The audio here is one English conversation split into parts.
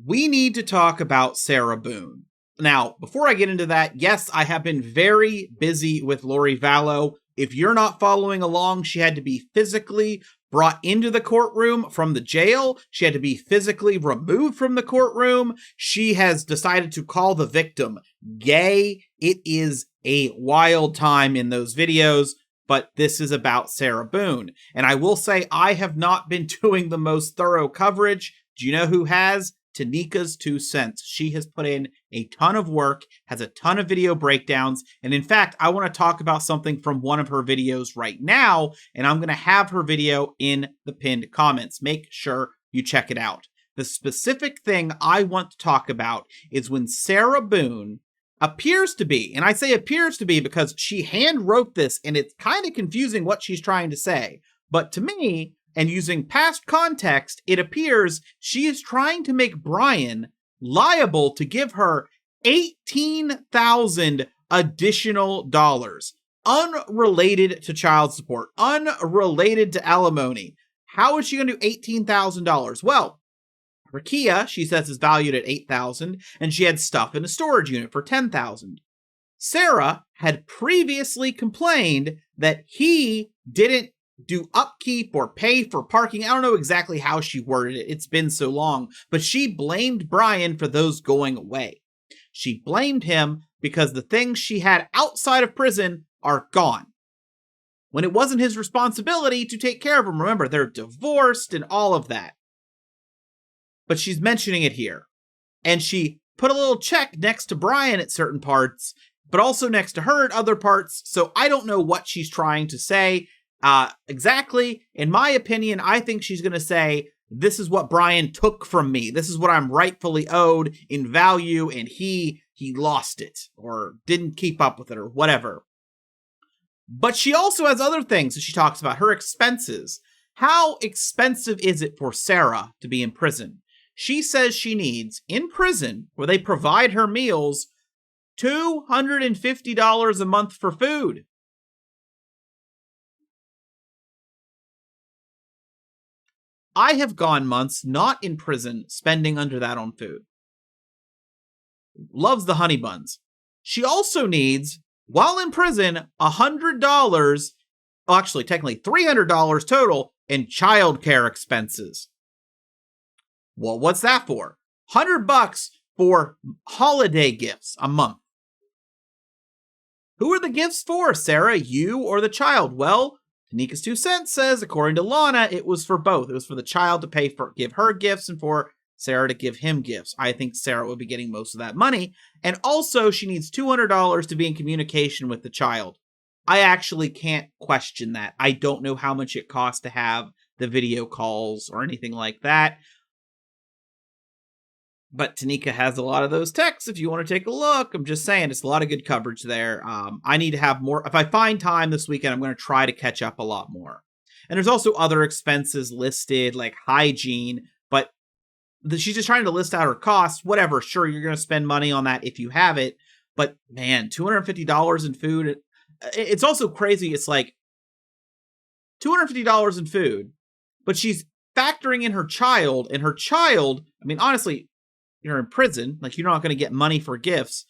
we need to talk about Sarah Boone. Now, before I get into that, yes, I have been very busy with Lorie Vallow. If you're not following along, she had to be physically brought into the courtroom from the jail. She had to be physically removed from the courtroom. She has decided to call the victim gay. It is a wild time in those videos, but this is about Sarah Boone. And I will say I have not been doing the most thorough coverage. Do you know who has? Tanika's 2 cents. She has put in a ton of work, has a ton of video breakdowns, and in fact, I want to talk about something from one of her videos right now, and I'm going to have her video in the pinned comments. Make sure you check it out. The specific thing I want to talk about is when Sarah Boone appears to be, and I say appears to be because she hand wrote this, and it's kind of confusing what she's trying to say, but to me, and using past context, it appears she is trying to make Brian liable to give her $18,000 additional dollars, unrelated to child support, unrelated to alimony. How is she going to do $18,000? Well, her Kia, she says, is valued at $8,000, and she had stuff in a storage unit for $10,000. Sarah had previously complained that he didn't do upkeep or pay for parking. I don't know exactly how she worded it. It's been so long, but she blamed Brian for those going away. She blamed him because the things she had outside of prison are gone, when it wasn't his responsibility to take care of them. Remember, they're divorced and all of that. But she's mentioning it here. And she put a little check next to Brian at certain parts, but also next to her at other parts. So I don't know what she's trying to say. Exactly. In my opinion, I think she's going to say, this is what Brian took from me. This is what I'm rightfully owed in value, and he lost it or didn't keep up with it or whatever. But she also has other things that she talks about, her expenses. How expensive is it for Sarah to be in prison? She says she needs, in prison, where they provide her meals, $250 a month for food. I have gone months not in prison spending under that on food. Loves the honey buns. She also needs, while in prison, $100, well, actually technically $300 total in childcare expenses. Well, what's that for? $100 for holiday gifts a month. Who are the gifts for, Sarah? You or the child? Well, Tanika's 2 cents says, according to Lana, it was for both. It was for the child to give her gifts and for Sarah to give him gifts. I think Sarah would be getting most of that money. And also, she needs $200 to be in communication with the child. I actually can't question that. I don't know how much it costs to have the video calls or anything like that. But Tanika has a lot of those texts if you want to take a look. I'm just saying, it's a lot of good coverage there. I need to have more. If I find time this weekend, I'm going to try to catch up a lot more. And there's also other expenses listed, like hygiene, but she's just trying to list out her costs. Whatever, sure, you're going to spend money on that if you have it. But man, $250 in food. It's also crazy. It's like $250 in food, but she's factoring in her child, and her child, I mean, honestly, you're in prison, like you're not going to get money for gifts.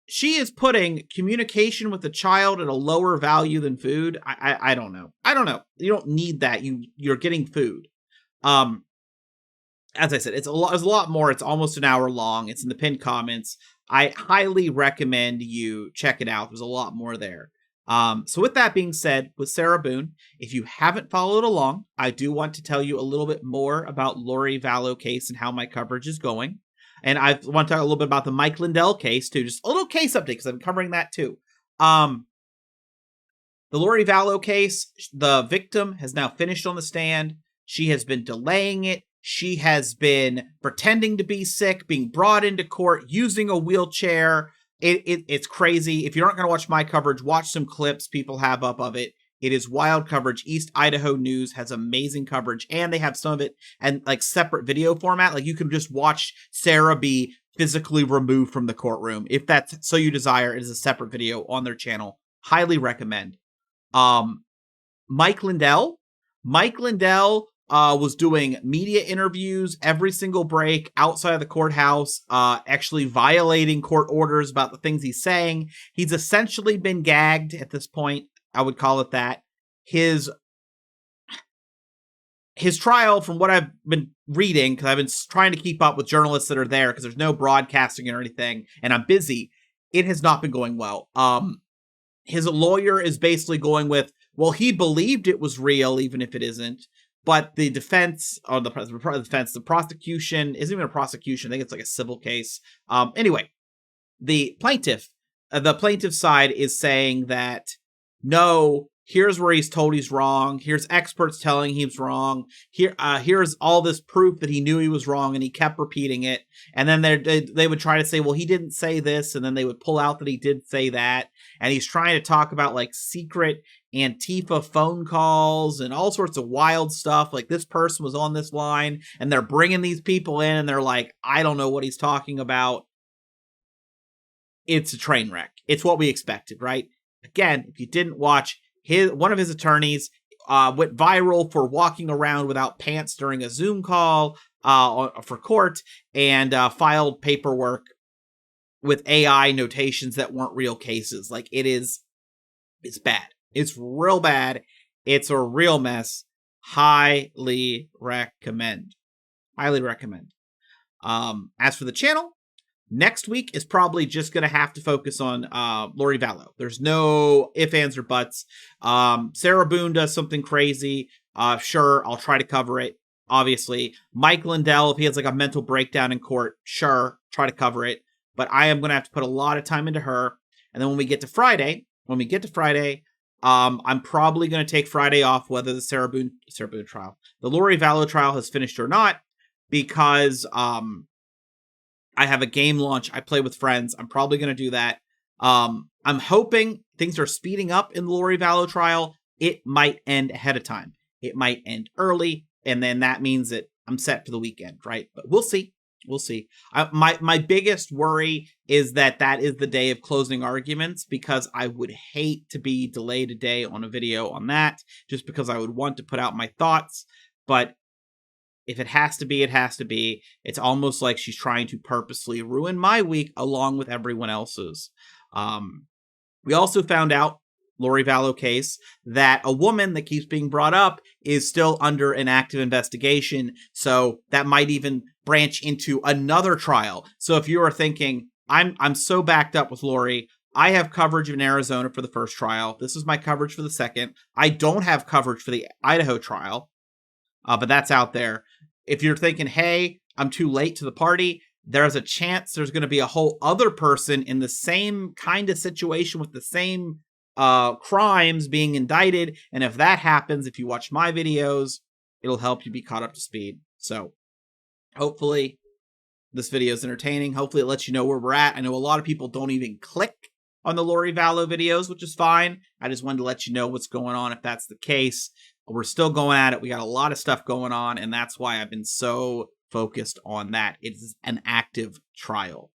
She is putting communication with the child at a lower value than food. I don't know. I don't know. You don't need that. You're getting food. As I said, it's a lot more. It's almost an hour long. It's in the pinned comments. I highly recommend you check it out. There's a lot more there. So with that being said, with Sarah Boone, if you haven't followed along, I do want to tell you a little bit more about Lorie Vallow case and how my coverage is going. And I want to talk a little bit about the Mike Lindell case too, just a little case update because I'm covering that too. The Lorie Vallow case, the victim has now finished on the stand. She has been delaying it. She has been pretending to be sick, being brought into court, using a wheelchair. It's crazy. If you're not going to watch my coverage, watch some clips people have up of it. It is wild coverage. East Idaho News has amazing coverage, and they have some of it and like separate video format. Like you can just watch Sarah be physically removed from the courtroom. If that's so you desire, it is a separate video on their channel. Highly recommend. Mike Lindell was doing media interviews every single break outside of the courthouse, actually violating court orders about the things he's saying. He's essentially been gagged at this point. I would call it that. His trial, from what I've been reading, because I've been trying to keep up with journalists that are there, because there's no broadcasting or anything, and I'm busy, it has not been going well. His lawyer is basically going with, well, he believed it was real, even if it isn't. But the defense, or the prosecution isn't even a prosecution. I think it's like a civil case. Anyway, the plaintiff's side is saying that, no, here's where he's told he's wrong. Here's experts telling he's wrong. Here's all this proof that he knew he was wrong, and he kept repeating it. And then they would try to say, well, he didn't say this, and then they would pull out that he did say that. And he's trying to talk about like secret Antifa phone calls and all sorts of wild stuff. Like, this person was on this line, and they're bringing these people in, and they're like, I don't know what he's talking about. It's a train wreck. It's what we expected, right? Again, if you didn't watch, one of his attorneys went viral for walking around without pants during a Zoom call for court, and filed paperwork with AI notations that weren't real cases. Like, it's bad. It's real bad. It's a real mess. Highly recommend. Highly recommend. As for the channel, next week is probably just going to have to focus on Lorie Vallow. There's no ifs, ands, or buts. Sarah Boone does something crazy. Sure, I'll try to cover it, obviously. Mike Lindell, if he has like a mental breakdown in court, sure, try to cover it. But I am going to have to put a lot of time into her. And then when we get to Friday, I'm probably going to take Friday off, whether the Sarah Boone trial, the Lorie Vallow trial has finished or not, because I have a game launch. I play with friends. I'm probably going to do that. I'm hoping things are speeding up in the Lorie Vallow trial. It might end ahead of time. It might end early, and then that means that I'm set for the weekend, right? But we'll see. We'll see. My biggest worry is that is the day of closing arguments, because I would hate to be delayed a day on a video on that, just because I would want to put out my thoughts. But if it has to be, it has to be. It's almost like she's trying to purposely ruin my week along with everyone else's. We also found out, Lorie Vallow case, that a woman that keeps being brought up is still under an active investigation. So that might even branch into another trial. So if you are thinking, I'm so backed up with Lorie, I have coverage in Arizona for the first trial. This is my coverage for the second. I don't have coverage for the Idaho trial, but that's out there. If you're thinking, hey, I'm too late to the party, there's a chance there's going to be a whole other person in the same kind of situation with the same crimes being indicted. And if that happens, if you watch my videos, it'll help you be caught up to speed. So hopefully this video is entertaining. Hopefully it lets you know where we're at. I know a lot of people don't even click on the Lorie Vallow videos, which is fine. I just wanted to let you know what's going on if that's the case. We're still going at it. We got a lot of stuff going on, and that's why I've been so focused on that. It's an active trial.